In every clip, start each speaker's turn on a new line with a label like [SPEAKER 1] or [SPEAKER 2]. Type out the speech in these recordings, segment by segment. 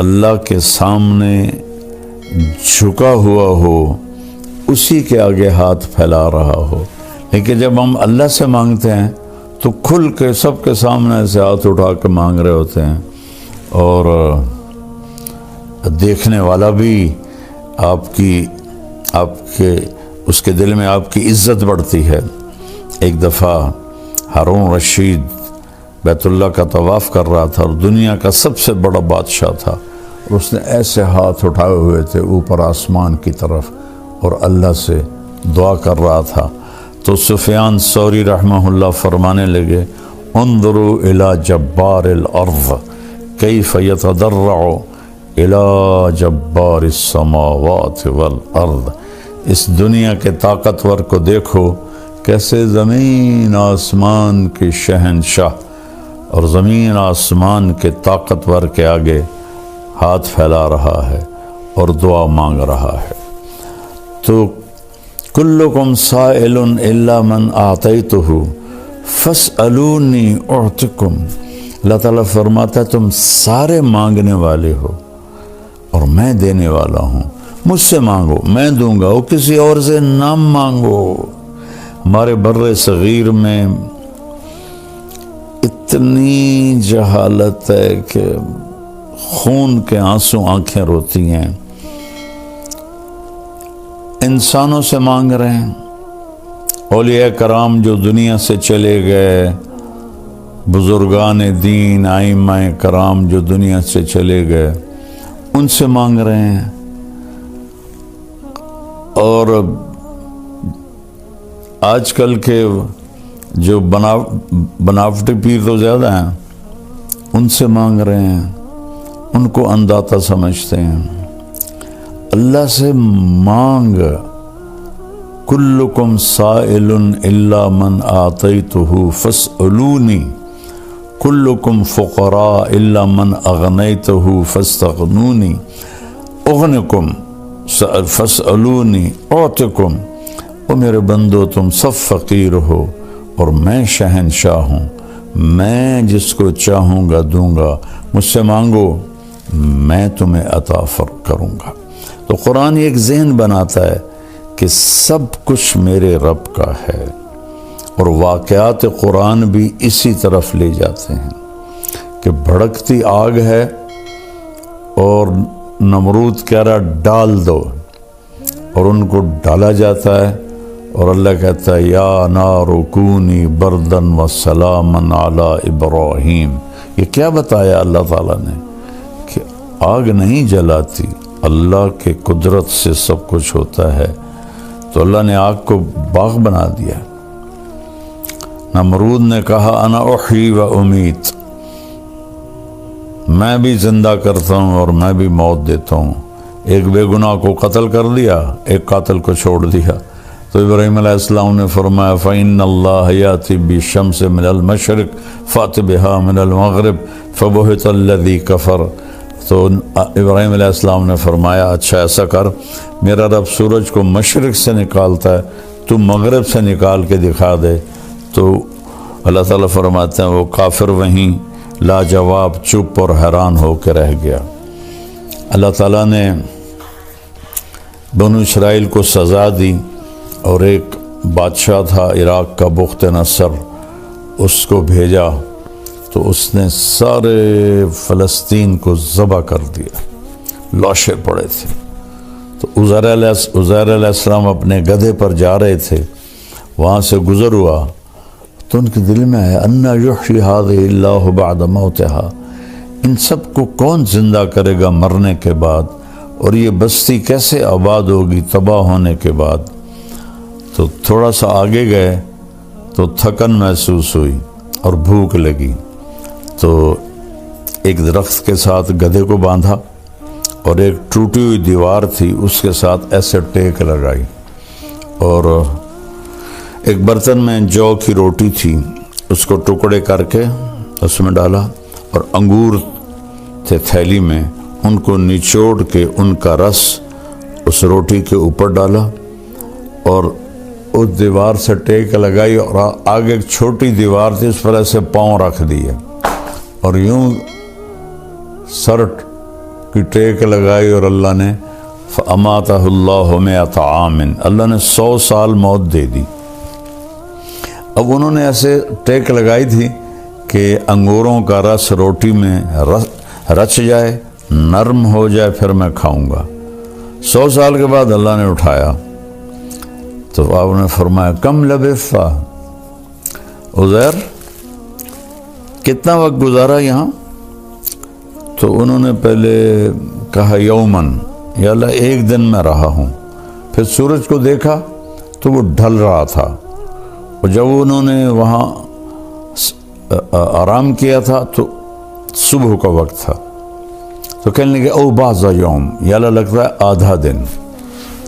[SPEAKER 1] اللہ کے سامنے جھکا ہوا ہو، اسی کے آگے ہاتھ پھیلا رہا ہو۔ لیکن جب ہم اللہ سے مانگتے ہیں تو کھل کے سب کے سامنے سے ہاتھ اٹھا کے مانگ رہے ہوتے ہیں، اور دیکھنے والا بھی آپ کے اس کے دل میں آپ کی عزت بڑھتی ہے۔ ایک دفعہ ہارون رشید بیت اللہ کا طواف کر رہا تھا، اور دنیا کا سب سے بڑا بادشاہ تھا، اور اس نے ایسے ہاتھ اٹھائے ہوئے تھے اوپر آسمان کی طرف، اور اللہ سے دعا کر رہا تھا۔ تو سفیان ثوری رحمہ اللہ فرمانے لگے، انظروا الی جبار الارض کیف یتضرع الی جبار السماوات والارض۔ اس دنیا کے طاقتور کو دیکھو، کیسے زمین آسمان کے شہنشاہ اور زمین آسمان کے طاقتور کے آگے ہاتھ پھیلا رہا ہے اور دعا مانگ رہا ہے۔ تو کلکم سائل الا من اعطیتہ فاسألونی اعطکم۔ اللہ تعالیٰ فرماتا ہے تم سارے مانگنے والے ہو اور میں دینے والا ہوں، مجھ سے مانگو میں دوں گا، وہ کسی اور سے نہ مانگو۔ ہمارے بر صغیر میں اتنی جہالت ہے کہ خون کے آنسو آنکھیں روتی ہیں۔ انسانوں سے مانگ رہے ہیں، اولیاء کرام جو دنیا سے چلے گئے، بزرگان دین ائمہ کرام جو دنیا سے چلے گئے، ان سے مانگ رہے ہیں۔ اور آج کل کے جو بناوٹی پیر تو زیادہ ہیں، ان سے مانگ رہے ہیں، ان کو انداتا سمجھتے ہیں۔ اللہ سے مانگ، کلکم سائل الا من آتیتہ فاسألونی، کلکم فقراء الا من اغنیتہ فاستغنونی، اغنکم فاسألونی اعطکم۔ او میرے بندو تم سب فقیر ہو اور میں شہنشاہ ہوں، میں جس کو چاہوں گا دوں گا، مجھ سے مانگو میں تمہیں عطا کروں گا۔ تو قرآن ایک ذہن بناتا ہے کہ سب کچھ میرے رب کا ہے، اور واقعات قرآن بھی اسی طرف لے جاتے ہیں کہ بھڑکتی آگ ہے اور نمرود کہہ رہا ڈال دو، اور ان کو ڈالا جاتا ہے، اور اللہ کہتا ہے یا نار کونی بردن و سلاما علی ابراہیم۔ یہ کیا بتایا اللہ تعالیٰ نے کہ آگ نہیں جلاتی، اللہ کے قدرت سے سب کچھ ہوتا ہے۔ تو اللہ نے آگ کو باغ بنا دیا۔ نمرود نے کہا انا احیی و امیت، میں بھی زندہ کرتا ہوں اور میں بھی موت دیتا ہوں۔ ایک بے گناہ کو قتل کر دیا، ایک قاتل کو چھوڑ دیا۔ تو ابراہیم علیہ السلام نے فرمایا فَإِنَّ اللَّهَ يَأْتِي بِالشَّمْسِ مِنَ الْمَشْرِقِ فَأْتِ بِهَا مِنَ الْمَغْرِبِ فَبُهِتَ الَّذِي كَفَرَ۔ تو ابراہیم علیہ السلام نے فرمایا اچھا ایسا کر، میرا رب سورج کو مشرق سے نکالتا ہے، تو مغرب سے نکال کے دکھا دے۔ تو اللہ تعالیٰ فرماتے ہیں وہ کافر وہیں لاجواب چپ اور حیران ہو کے رہ گیا۔ اللہ تعالیٰ نے بنو اسرائیل کو سزا دی، اور ایک بادشاہ تھا عراق کا بخت نصر، اس کو بھیجا تو اس نے سارے فلسطین کو ذبح کر دیا، لاشیں پڑے تھے۔ تو عزیر علیہ السلام اپنے گدھے پر جا رہے تھے، وہاں سے گزر ہوا تو ان کے دل میں آیا انا یحیی ہذہ اللہ بعد موتہا، ان سب کو کون زندہ کرے گا مرنے کے بعد، اور یہ بستی کیسے آباد ہوگی تباہ ہونے کے بعد۔ تو تھوڑا سا آگے گئے تو تھکن محسوس ہوئی اور بھوک لگی، تو ایک درخت کے ساتھ گدھے کو باندھا، اور ایک ٹوٹی ہوئی دیوار تھی اس کے ساتھ ایسے ٹیک لگائی، اور ایک برتن میں جو کی روٹی تھی اس کو ٹکڑے کر کے اس میں ڈالا، اور انگور تھے تھیلی میں، ان کو نچوڑ کے ان کا رس اس روٹی کے اوپر ڈالا، اور اس دیوار سے ٹیک لگائی، اور آگے ایک چھوٹی دیوار تھی اس پر ایسے پاؤں رکھ دیے، اور یوں سر کی ٹیک لگائی اور اللہ نے فَأَمَاتَهُ اللَّهُ مِئَةَ عَامٍ، اللہ نے 100 سال موت دے دی۔ اب انہوں نے ایسے ٹیک لگائی تھی کہ انگوروں کا رس روٹی میں رچ جائے، نرم ہو جائے، پھر میں کھاؤں گا۔ 100 سال کے بعد اللہ نے اٹھایا تو آپ نے فرمایا کم لبثت عزیر، کتنا وقت گزارا یہاں؟ تو انہوں نے پہلے کہا یومن، یا اللہ 1 دن میں رہا ہوں۔ پھر سورج کو دیکھا تو وہ ڈھل رہا تھا، اور جب انہوں نے وہاں آرام کیا تھا تو صبح کا وقت تھا، تو کہنے لگے او بعض یوم، یا اللہ لگتا ہے آدھا دن۔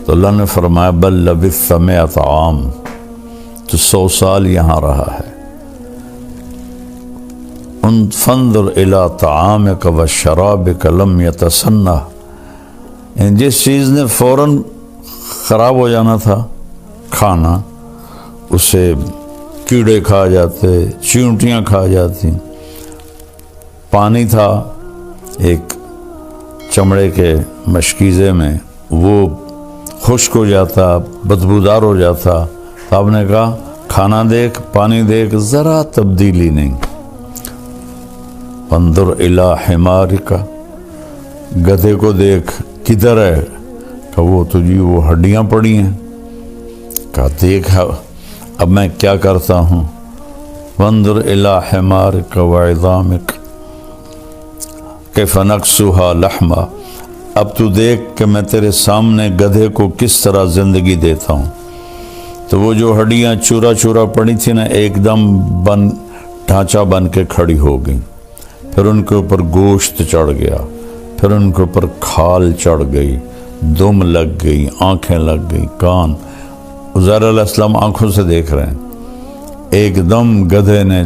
[SPEAKER 1] تو اللہ نے فرمایا بل لبثت 100 عام، تو 100 سال یہاں رہا ہے۔ فانظر الى طعامك وشرابك لم يتسنہ، جس چیز نے فوراً خراب ہو جانا تھا کھانا، اسے کیڑے کھا جاتے، چیونٹیاں کھا جاتی۔ پانی تھا ایک چمڑے کے مشکیزے میں، وہ خشک ہو جاتا، بدبودار ہو جاتا۔ تو آپ نے کہا کھانا دیکھ، پانی دیکھ، ذرا تبدیلی نہیں۔ انظر الی حمارک، گدھے کو دیکھ کدھر ہے؟ کہ وہ تجھی وہ ہڈیاں پڑی ہیں۔ کہا دیکھ اب میں کیا کرتا ہوں۔ وانظر الی حمارک وعظامک کیف نکسوہا لحما، اب تو دیکھ کہ میں تیرے سامنے گدھے کو کس طرح زندگی دیتا ہوں۔ تو وہ جو ہڈیاں چورا چورا پڑی تھی نا، ایک دم ڈھانچہ بن کے کھڑی ہو گئی۔ پھر ان کے اوپر گوشت چڑھ گیا، پھر ان کے اوپر کھال چڑھ گئی، دم لگ گئی، آنکھیں لگ گئی، کان۔ عزیر علیہ السلام آنکھوں سے دیکھ رہے ہیں۔ ایک دم گدھے نے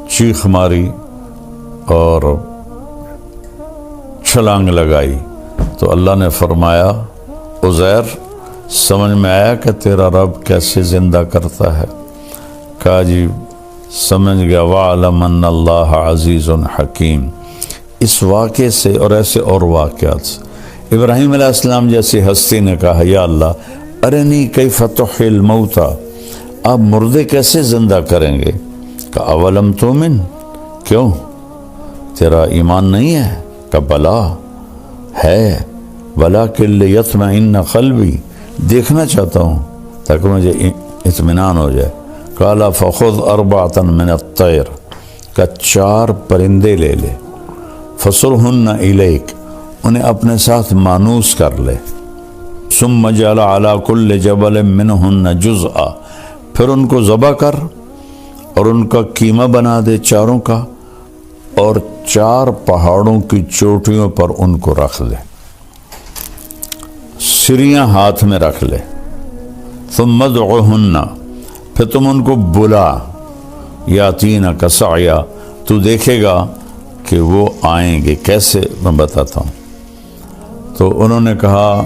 [SPEAKER 1] چیخ ماری اور چھلانگ لگائی۔ تو اللہ نے فرمایا عزیر سمجھ میں آیا کہ تیرا رب کیسے زندہ کرتا ہے؟ کہا جی سمجھ گیا۔ وَعْلَمْ أَنَّ اللَّهَ عَزِيزٌ حَكِيمٌ۔ اس واقعے سے اور ایسے اور واقعات سے ابراہیم علیہ السلام جیسی ہستی نے کہا یا اللہ ارنی کیف تحیی الموتیٰ، آپ مردے کیسے زندہ کریں گے؟ کہ اولم تؤمن، کیوں تیرا ایمان نہیں ہے؟ کہ بلا ہے، ولکن لیطمئن قلبی، دیکھنا چاہتا ہوں تاکہ مجھے اطمینان ہو جائے۔ قال فخذ 4 من الطیر، کہ 4 پرندے لے لے، فصرہن الیک، انہیں اپنے ساتھ مانوس کر لے، ثم جعل علی کل جبل منہن جزءا، پھر ان کو ذبح کر اور ان کا قیمہ بنا دے 4 کا، اور 4 پہاڑوں کی چوٹیوں پر ان کو رکھ لے، سریاں ہاتھ میں رکھ لے۔ ثم ادعوہن، پھر تم ان کو بلا، یاتینک سعیا، تو دیکھے گا کہ وہ آئیں گے کیسے، میں بتاتا ہوں۔ تو انہوں نے کہا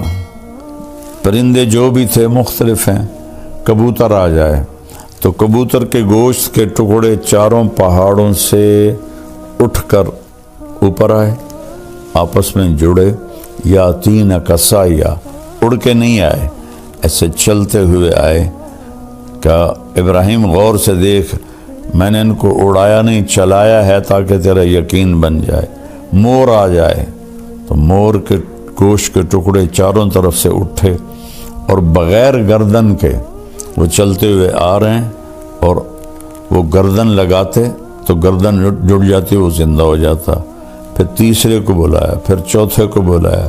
[SPEAKER 1] پرندے جو بھی تھے مختلف ہیں، کبوتر آ جائے، تو کبوتر کے گوشت کے ٹکڑے 4 پہاڑوں سے اٹھ کر اوپر آئے، آپس میں جڑے، یاتینک سعیا، اڑ کے نہیں آئے، ایسے چلتے ہوئے آئے۔ کہ ابراہیم غور سے دیکھ، میں نے ان کو اڑایا نہیں، چلایا ہے تاکہ تیرا یقین بن جائے۔ مور آ جائے تو مور کے گوشت کے ٹکڑے چاروں طرف سے اٹھے، اور بغیر گردن کے وہ چلتے ہوئے آ رہے ہیں، اور وہ گردن لگاتے تو گردن جڑ جاتی، وہ زندہ ہو جاتا۔ پھر تیسرے کو بلایا، پھر چوتھے کو بلایا،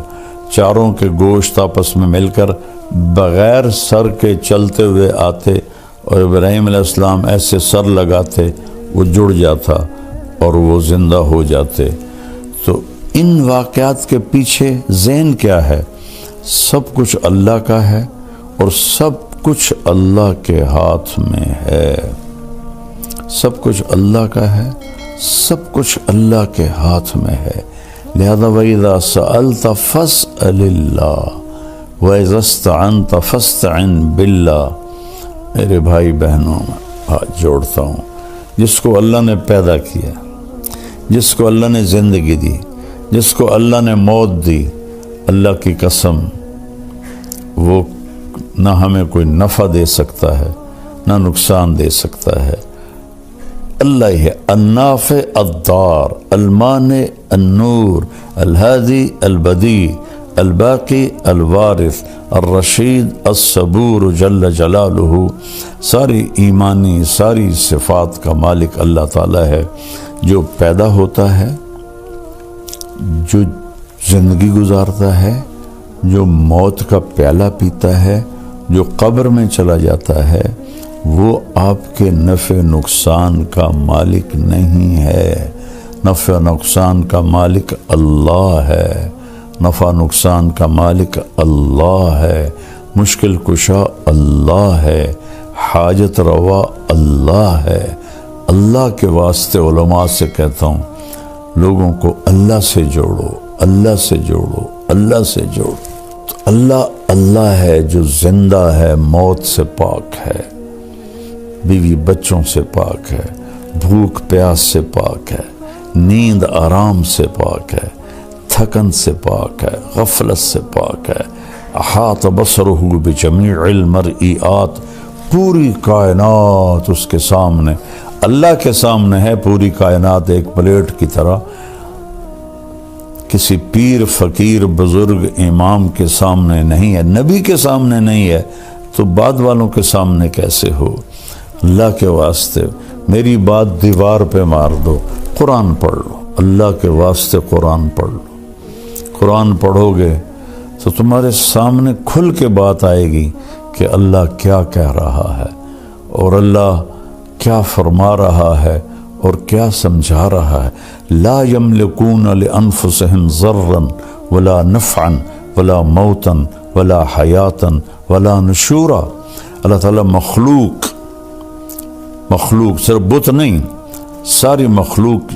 [SPEAKER 1] چاروں کے گوشت آپس میں مل کر بغیر سر کے چلتے ہوئے آتے، اور ابراہیم علیہ السلام ایسے سر لگاتے، وہ جڑ جاتا اور وہ زندہ ہو جاتے۔ تو ان واقعات کے پیچھے ذہن کیا ہے؟ سب کچھ اللہ کا ہے، اور سب کچھ اللہ کے ہاتھ میں ہے۔ سب کچھ اللہ کا ہے، سب کچھ اللہ کے ہاتھ میں ہے۔ لہذا وَإِذَا سَأَلْتَ فَاسْأَلِ اللَّهَ وَإِذَا اسْتَعَنْتَ فَاسْتَعِنْ بِاللَّهِ۔ میرے بھائی بہنوں، میں ہاتھ جوڑتا ہوں، جس کو اللہ نے پیدا کیا، جس کو اللہ نے زندگی دی، جس کو اللہ نے موت دی، اللہ کی قسم وہ نہ ہمیں کوئی نفع دے سکتا ہے نہ نقصان دے سکتا ہے۔ اللہ ہی ہے النافع الضار، المانع النور، الہادی البدیع، الباقی الوارث، الرشید الصبور جل جلالہ۔ ساری ایمانی ساری صفات کا مالک اللہ تعالیٰ ہے، جو پیدا ہوتا ہے، جو زندگی گزارتا ہے، جو موت کا پیالہ پیتا ہے، جو قبر میں چلا جاتا ہے، وہ آپ کے نفع نقصان کا مالک نہیں ہے۔ نفع نقصان کا مالک اللہ ہے، نفع نقصان کا مالک اللہ ہے، مشکل کشا اللہ ہے، حاجت روا اللہ ہے۔ اللہ کے واسطے علماء سے کہتا ہوں، لوگوں کو اللہ سے جوڑو، اللہ سے جوڑو، اللہ سے جوڑو۔ تو اللہ ہے جو زندہ ہے، موت سے پاک ہے، بیوی بچوں سے پاک ہے، بھوک پیاس سے پاک ہے، نیند آرام سے پاک ہے، تھکن سے پاک ہے، غفلت سے پاک ہے۔ احاط بصرہ بجمیع المرئیات، پوری کائنات اس کے سامنے، اللہ کے سامنے ہے پوری کائنات، ایک پلیٹ کی طرح۔ کسی پیر فقیر بزرگ امام کے سامنے نہیں ہے، نبی کے سامنے نہیں ہے، تو بعد والوں کے سامنے کیسے ہو؟ اللہ کے واسطے میری بات دیوار پہ مار دو، قرآن پڑھ لو، اللہ کے واسطے قرآن پڑھ لو۔ قرآن پڑھو گے تو تمہارے سامنے کھل کے بات آئے گی کہ اللہ کیا کہہ رہا ہے، اور اللہ کیا فرما رہا ہے اور کیا سمجھا رہا ہے۔ لا یملکون لانفسہم ضرا ولا نفعا ولا موتا ولا حیاتا ولا نشورا۔ اللہ تعالیٰ مخلوق صرف بت نہیں، ساری مخلوق،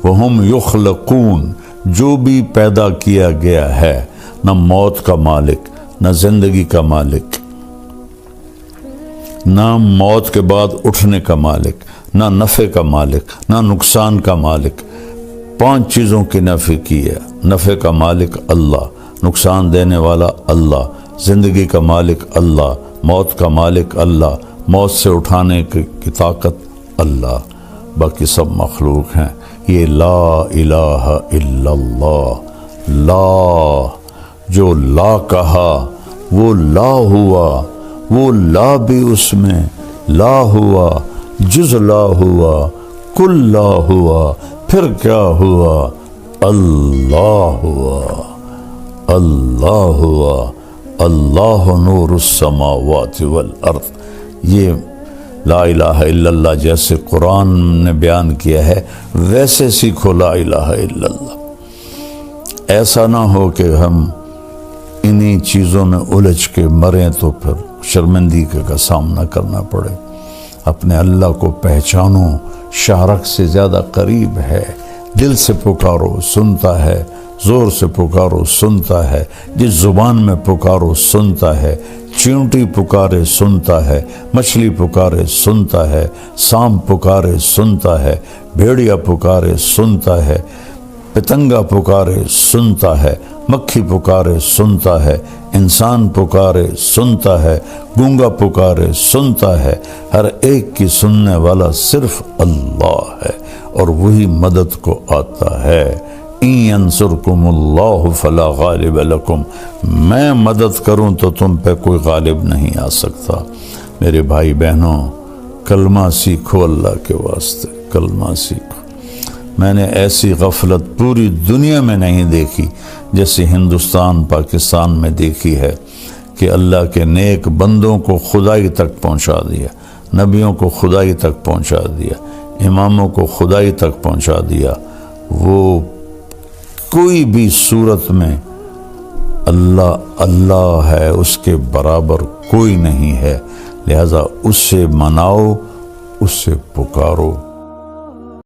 [SPEAKER 1] وہم یخلقون، جو بھی پیدا کیا گیا ہے، نہ موت کا مالک، نہ زندگی کا مالک، نہ موت کے بعد اٹھنے کا مالک، نہ نفع کا مالک، نہ نقصان کا مالک۔ 5 چیزوں کی نفی کی ہے۔ نفع کا مالک اللہ، نقصان دینے والا اللہ، زندگی کا مالک اللہ، موت کا مالک اللہ، موت سے اٹھانے کی طاقت اللہ، باقی سب مخلوق ہیں۔ یہ لا الہ الا اللہ، لا جو لا کہا وہ لا ہوا، وہ لا بھی اس میں لا ہوا، جز لا ہوا، کل لا ہوا، پھر کیا ہوا؟ اللہ ہوا، اللہ ہوا، اللہ نور السماوات والارض۔ یہ لا الہ الا اللہ جیسے قرآن نے بیان کیا ہے ویسے سیکھو لا الہ الا اللہ۔ ایسا نہ ہو کہ ہم انہی چیزوں میں الجھ کے مریں تو پھر شرمندگی کا سامنا کرنا پڑے۔ اپنے اللہ کو پہچانو، شارک سے زیادہ قریب ہے، دل سے پکارو سنتا ہے، زور سے پکارو سنتا ہے، جس زبان میں پکارو سنتا ہے، چیونٹی پکارے سنتا ہے، مچھلی پکارے سنتا ہے، سانپ پکارے سنتا ہے، بھیڑیا پکارے سنتا ہے، پتنگا پکارے سنتا ہے، مکھی پکارے سنتا ہے، انسان پکارے سنتا ہے، گونگا پکارے سنتا ہے۔ ہر ایک کی سننے والا صرف اللہ ہے، اور وہی مدد کو آتا ہے۔ ان ینصرکم اللہ فلا غالب لکم، میں مدد کروں تو تم پہ کوئی غالب نہیں آ سکتا۔ میرے بھائی بہنوں، کلمہ سیکھو اللہ کے واسطے، کلمہ سیکھو۔ میں نے ایسی غفلت پوری دنیا میں نہیں دیکھی جیسے ہندوستان پاکستان میں دیکھی ہے، کہ اللہ کے نیک بندوں کو خدائی تک پہنچا دیا، نبیوں کو خدائی تک پہنچا دیا، اماموں کو خدائی تک پہنچا دیا۔ وہ کوئی بھی صورت میں اللہ ہے، اس کے برابر کوئی نہیں ہے، لہذا اس سے مناؤ، اس سے پکارو۔